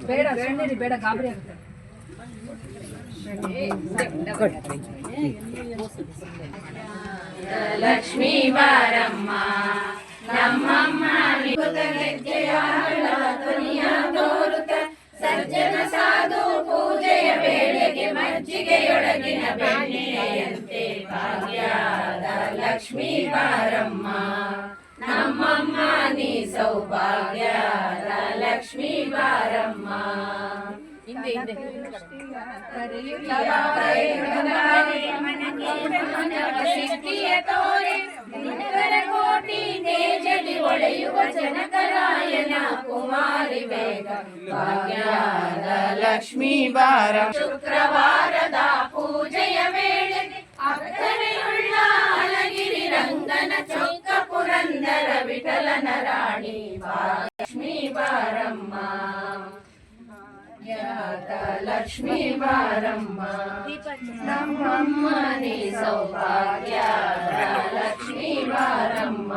ಬೇಡ ಸುಮ್ಮನೆ ಬೇಡ, ಗಾಬರಿ ಆಗುತ್ತೆ. ಲಕ್ಷ್ಮೀ ಬಾರಮ್ಮ ನಮ್ಮಮ್ಮ ಧ್ವನಿಯ ತೋರುತ್ತ ಸಜ್ಜನ ಸಾಧು ಪೂಜೆಯ ವೇಳೆಗೆ ಮಜ್ಜಿಗೆಯೊಳಗಿನ ಬೆಣ್ಣೆಯಂತೆ ಭಾಗ್ಯದ ಲಕ್ಷ್ಮೀ ಬಾರಮ್ಮ ನಮ್ಮಮ್ಮ ನೀ ಸೌಭಾಗ್ಯದ ಲಕ್ಷ್ಮೀ ಬಾರಮ್ಮ. ಸಿದ್ಧಿಯ ತೋರೆ ಕೋಟಿ ತೇಜಲಿ ಒಳೆಯುವ ಜನಕರಾಯನ ಕುಮಾರಿ ವೇಗ ಭಾಗ್ಯದ ಲಕ್ಷ್ಮೀ ಬಾರ. ಶುಕ್ರವಾರದ ಪೂಜೆಯ ವೇಳೆಗೆ ಅಕ್ಕರೆಯುಳ್ಳ ಅಲಗಿರಿ ರಂಗನ ಚೊಕ್ಕ ಪುರಂದರ ವಿಠಲನ ರಾಣಿ ಲಕ್ಷ್ಮೀ ಬಾರಮ್ಮ ಲಕ್ಷ್ಮೀ ಬಾರಮ್ಮ ನಮ್ಮಮ್ಮ ನೀ ಸೌಭಾಗ್ಯ ಲಕ್ಷ್ಮೀ ಬಾರಮ್ಮ.